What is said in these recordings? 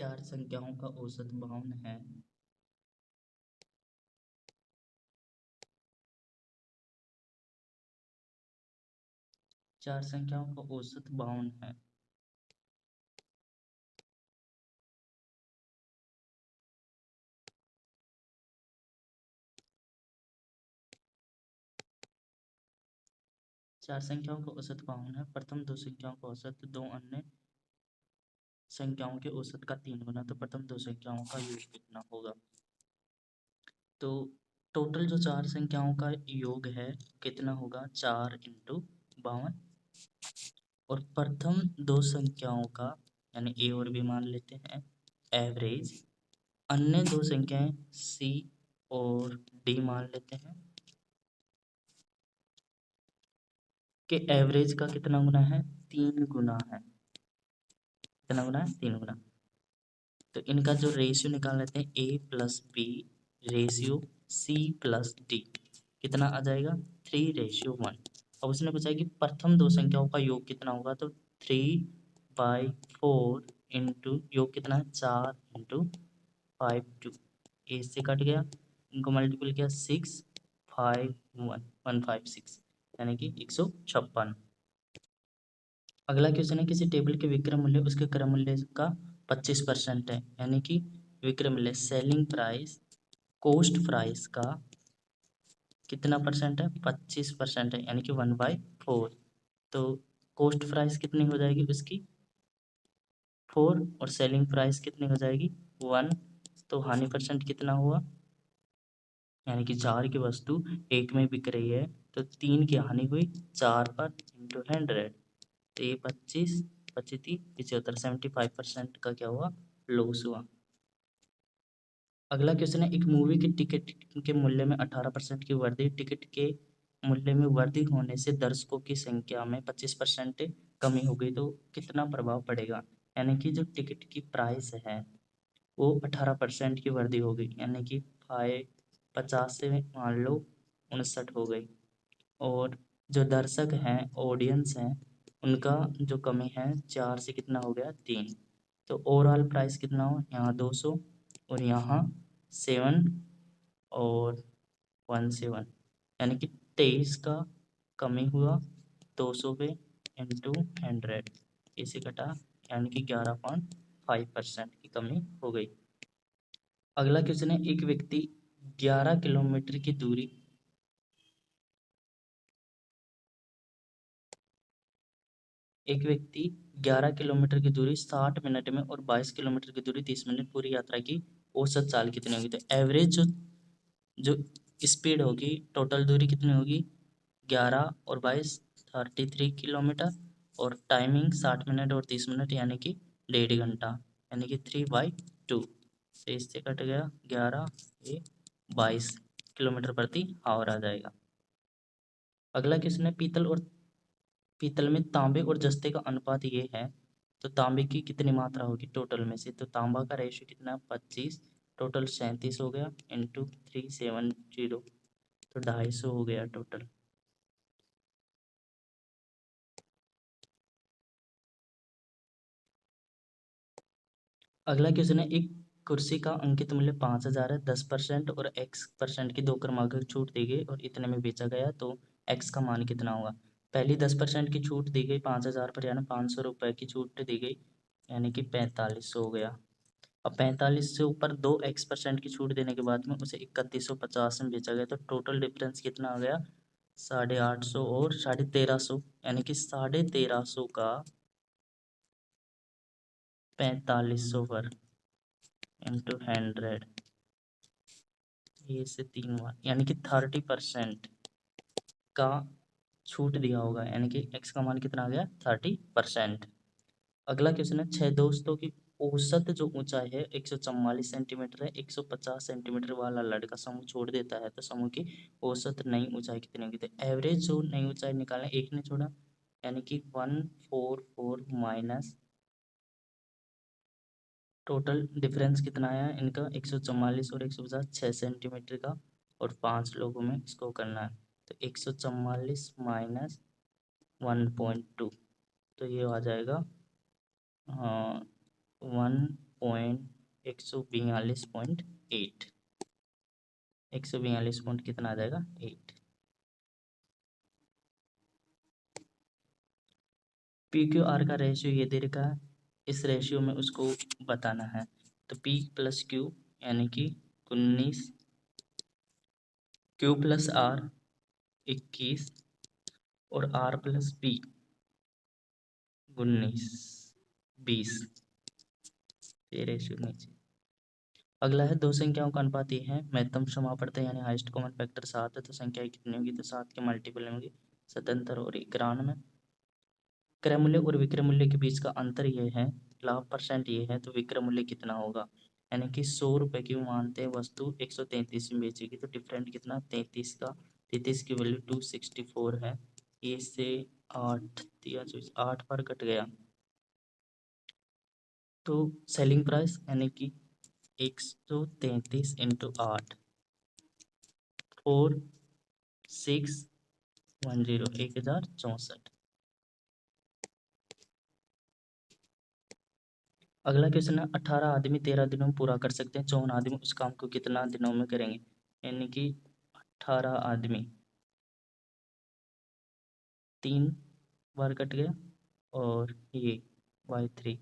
चार संख्याओं का औसत 52 है। चार संख्याओं का औसत 52 है। चार संख्याओं का औसत 52 है। प्रथम दो संख्याओं का औसत दो अन्य संख्याओं के औसत का 3 गुना, तो प्रथम दो संख्याओं का योग कितना होगा? तो टोटल जो चार संख्याओं का योग है कितना होगा? 4 इंटू 52। और प्रथम दो संख्याओं का यानी ए और बी मान लेते हैं एवरेज, अन्य दो संख्याएं सी और डी मान लेते हैं कि एवरेज का कितना गुना है? 3 गुना है। कितना गुना है? 3 गुना। तो इनका जो रेशियो निकाल लेते हैं A plus B ratio C plus D, कितना आ जाएगा? 3:1। अब उसने पूछा है कि प्रथम दो संख्याओं का योग कितना होगा, तो 3/4 इंटू योग कितना है? 4 इंटू 5 ए से कट गया, इनको मल्टीपल किया 6 5 1 156 यानी कि 156। अगला क्वेश्चन है किसी टेबल के विक्रय मूल्य उसके क्रय मूल्य का 25% है, यानी कि विक्रय मूल्य सेलिंग प्राइस कॉस्ट प्राइस का कितना परसेंट है? 25% है, यानी कि 1/4। तो कॉस्ट प्राइस कितनी हो जाएगी उसकी? 4, और सेलिंग प्राइस कितनी हो जाएगी? 1। तो हानि परसेंट कितना हुआ? यानी कि 4 की वस्तु 1 में बिक रही है तो 3 की हानि हुई 4 पर इंटू 100। तो ये 25 25 75 75% का क्या हुआ? लॉस हुआ। अगला क्वेश्चन है एक मूवी के टिकट के मूल्य में 18% की वृद्धि, टिकट के मूल्य में वृद्धि होने से दर्शकों की संख्या में 25% कमी हो गई, तो कितना प्रभाव पड़ेगा? यानी कि जो टिकट की प्राइस है वो 18% की वृद्धि हो गई, यानी कि 50 से मान लो 59 हो गई। और जो दर्शक हैं ऑडियंस हैं उनका जो कमी है 4 से कितना हो गया? 3। तो ओवरऑल प्राइस कितना हो? यहाँ 200 और यहाँ 7 और 17, यानी कि 23 का कमी हुआ 200 पे इंटू 100 इसे कटा, यानी कि 11.5% की कमी हो गई। अगला क्वेश्चन है एक व्यक्ति 11 किलोमीटर की दूरी एक व्यक्ति 11 किलोमीटर की दूरी 60 मिनट में और 22 किलोमीटर की दूरी 30 मिनट पूरी यात्रा की औसत चाल कितनी होगी? तो एवरेज जो स्पीड होगी, टोटल दूरी कितनी होगी? 11 और 22 33 किलोमीटर, और टाइमिंग 60 मिनट और 30 मिनट, यानी कि 1.5 घंटा, यानी कि 3/2। तो इससे कट गया 11, ये 22 किलोमीटर प्रति आवर आ जाएगा। अगला क्वेश्चन है पीतल में तांबे और जस्ते का अनुपात ये है, तो तांबे की कितनी मात्रा होगी टोटल में से? तो तांबा का रेशियो कितना? 25, टोटल 37 हो गया इंटू 370, तो 250 हो गया टोटल। अगला क्वेश्चन है एक कुर्सी का अंकित मूल्य 5000 है, 10% और x% की 2 क्रमांक छूट दी गई और इतने में बेचा गया, तो x का मान कितना होगा? पहली 10% की छूट दी गई 5000 पर, यानी 500 रुपये की छूट दी गई, यानी कि 4500 हो गया। अब 45 से ऊपर 2x% की छूट देने के बाद में उसे 3150 में बेचा गया, तो टोटल डिफरेंस कितना आ गया? 850 और 1350, यानी कि 1350 का 4500 पर इंटू 100, ये से 3 बार, यानी कि 30% का छूट दिया होगा, यानी कि x का मान कितना आ गया? 30%। अगला क्वेश्चन है 6 दोस्तों की औसत जो ऊंचाई है 144 सेंटीमीटर है, 150 सेंटीमीटर वाला लड़का समूह छोड़ देता है, तो समूह की औसत नई ऊंचाई कितनी होगी? तो एवरेज जो नई ऊंचाई निकालना, एक ने छोड़ा, यानी कि 144 माइनस टोटल डिफरेंस कितना आया इनका? 144 और 150, 6 सेंटीमीटर का, और 5 लोगों में इसको करना है, तो 144 माइनस 1.2, तो ये आ जाएगा 1 142.8, 142 पॉइंट कितना आ जाएगा 8। पी क्यू आर का रेशियो ये दे रखा है, इस रेशियो में उसको बताना है। तो पी प्लस क्यू यानी कि 19, क्यू प्लस आर 21 और आर प्लस पी 19, 20, ये रेशियो नीचे। अगला है दो संख्याओं का अनुपात ये है, महत्तम समापवर्तन यानी हाईएस्ट कॉमन फैक्टर 7 है, तो संख्या कितनी होगी, तो 7 के मल्टीपल होंगे 77 और 91। क्रय मूल्य और विक्रय मूल्य के बीच का अंतर ये है, लाभ परसेंट ये है, तो विक्रय मूल्य कितना होगा, यानी कि 100 रुपए की मानते वस्तु 133 में बेचेगी, तो डिफरेंट कितना 33 का, 33 की वैल्यू 264 है, ये से 8 दिया, 8 पर कट गया, तो सेलिंग प्राइस यानी कि 133 इंटू 8 4610, 1064। अगला क्वेश्चन है 18 आदमी 13 दिनों में पूरा कर सकते हैं, 54 आदमी उस काम को कितना दिनों में करेंगे, यानी कि 18 आदमी 3 बार कट गया और ये y3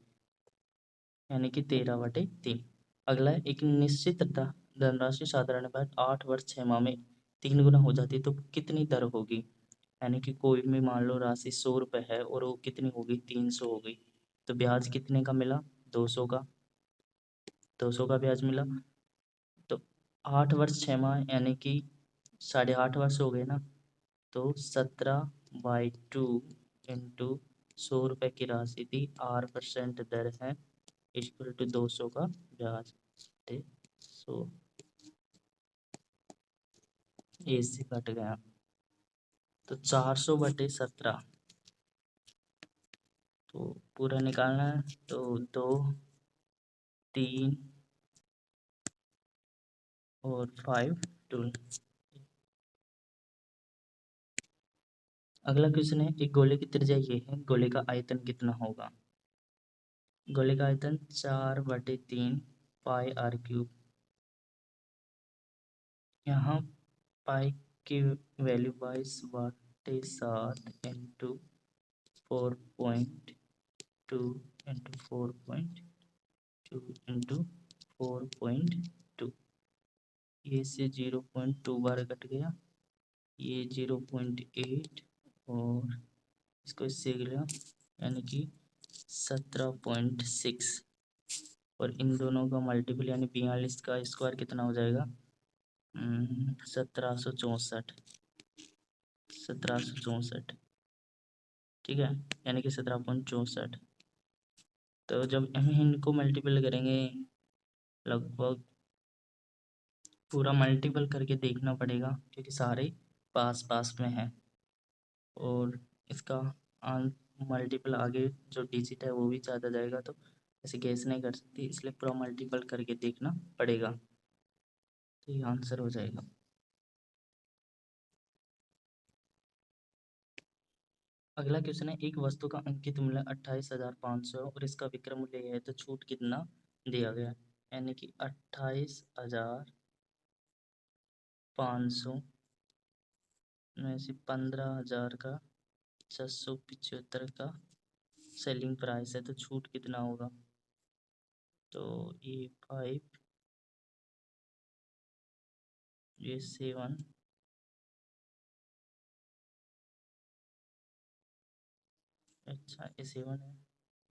यानी कि 13/3। अगला है एक निश्चित धनराशि साधारण ब्याज 8 वर्ष 6 माह में 3 गुना हो जाती है, तो कितनी दर होगी, यानी कि कोई भी मान लो राशि 100 रुपये है और वो कितनी होगी 300 हो गई, तो ब्याज कितने का मिला 200 का, 200 का ब्याज मिला। तो 8 वर्ष 6 माह यानी कि 8.5 वर्ष हो गए ना, तो 17/2 इंटू 100 रुपये की राशि थी, 8% दर है, इक्वल टू 200 का ब्याज, 100 ए से कट गया, तो 400/17, तो पूरा निकालना है, तो 2, 3 और 5 2। अगला क्वेश्चन है, एक गोले की त्रिज्या ये है, गोले का आयतन कितना होगा, गोले का आयतन 4/3 पाई आर क्यूब, यहाँ पाई की वैल्यू 22/7 इंटू 4.2 इंटू 4.2 इंटू 4.2, ये से 0.2 बार कट गया, ये 0.8 और इसको इससे गया, यानी कि 17.6, और इन दोनों का मल्टीपल यानी 42 का स्क्वायर कितना हो जाएगा 1764, 1764, ठीक है, यानी कि 17.64। तो जब हम इनको मल्टीपल करेंगे, लगभग पूरा मल्टीपल करके देखना पड़ेगा क्योंकि सारे पास पास में हैं, और इसका मल्टीपल आगे जो डिजिट है वो भी ज़्यादा जाएगा, तो ऐसे गैस नहीं कर सकती, इसलिए पूरा मल्टीपल करके देखना पड़ेगा, तो ये आंसर हो जाएगा। अगला क्वेश्चन है, एक वस्तु का अंकित मूल्य 28,500 और इसका विक्रय मूल्य है, तो छूट कितना दिया गया, यानी कि 28,500 में से 15,000 का 675 का सेलिंग प्राइस है, तो छूट कितना होगा, तो ये 5, ये 7, अच्छा ये 7 है,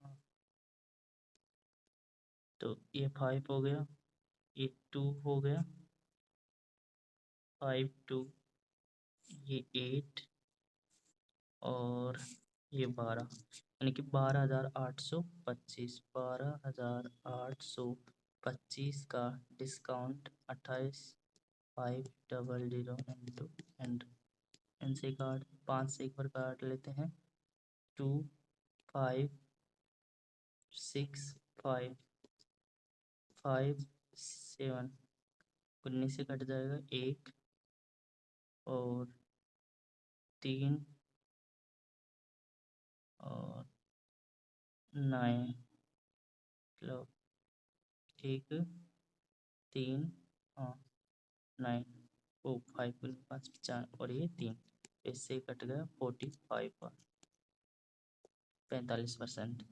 हाँ, तो ये 5 हो गया, ये 2 हो गया, 5 2, ये 8 और ये 12, यानी कि 12,825, 12,825 का डिस्काउंट 28,500 इंटू एंड, इनसे काट 5 से एक बार काट लेते हैं, 2 5 6 5 5 7, 19 से कट जाएगा 1 और 3 और 9, मतलब एक 3 हाँ 9 ओ 5 5 4 और ये 3, इससे कट गया 45 45%।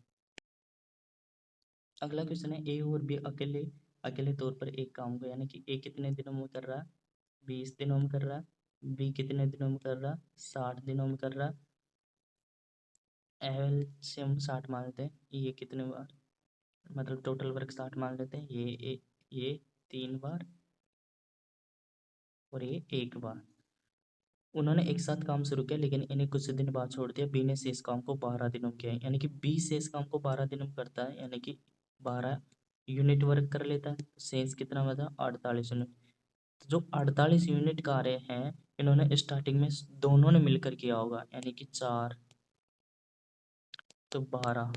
अगला क्वेश्चन है ए और बी अकेले अकेले तौर पर एक काम को, यानी कि ए कितने दिनों में कर रहा है, 20 दिनों में कर रहा है, बी कितने दिनों में कर रहा है, 60 दिनों में कर रहा है। एलसीएम 60 मान लेते हैं, ये कितने बार, मतलब टोटल वर्क 60 मान लेते हैं, ये 3 बार और ये 1 बार। उन्होंने एक साथ काम शुरू किया लेकिन इन्हें कुछ दिन बाद छोड़ दिया। बी ने शेष काम को 12 दिनों में किया, यानी कि बी शेष काम को 12 दिनों में करता है, यानी कि 12 यूनिट वर्क कर लेता है। शेष कितना बचा, 48 यूनिट। तो जो 48 यूनिट कार्य हैं, इन्होंने स्टार्टिंग में दोनों ने मिलकर किया होगा, यानी कि 4 तो 12,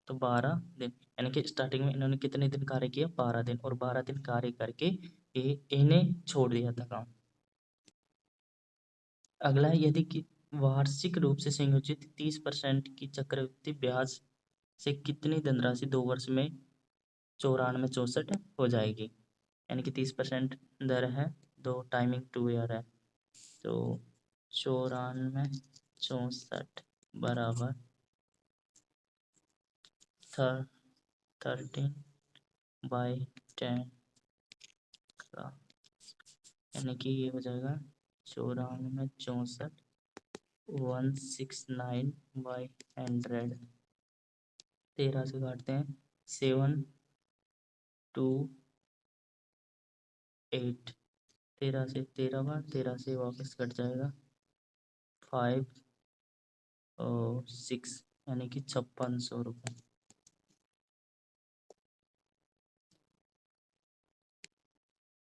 तो 12 दिन, यानी कि स्टार्टिंग में इन्होंने कितने दिन कार्य किया, 12 दिन, और 12 दिन कार्य करके इन्हें छोड़ दिया था काम। अगला है, यदि कि वार्षिक रूप से संयोजित 30% की चक्रवृद्धि ब्याज से कितनी धनराशि 2 वर्ष में 94 64 हो जाएगी, यानी कि 30% दर है, दो टाइमिंग 2 ईयर है, तो 94 64 बराबर 13/10 का, यानी कि ये हो जाएगा 94 64 169/100। 13 से काटते हैं, 7 2 8, 13 से 13 बार, 13 से वापस कट जाएगा 5 और 6, यानी कि 5600 रुपये।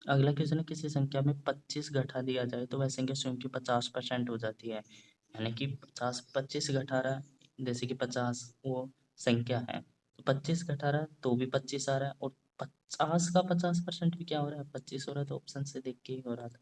अगला क्वेश्चन है, किसी संख्या में 25 घटा दिया जाए तो वह संख्या स्वयं की 50% हो जाती है, यानी कि 50 25 घटा रहा है, जैसे कि 50 वो संख्या है, तो 25 घटा रहा है तो भी 25 आ रहा है, और 50 का 50% भी क्या हो रहा है, 25 हो रहा है, तो ऑप्शन से देख के ही हो रहा था।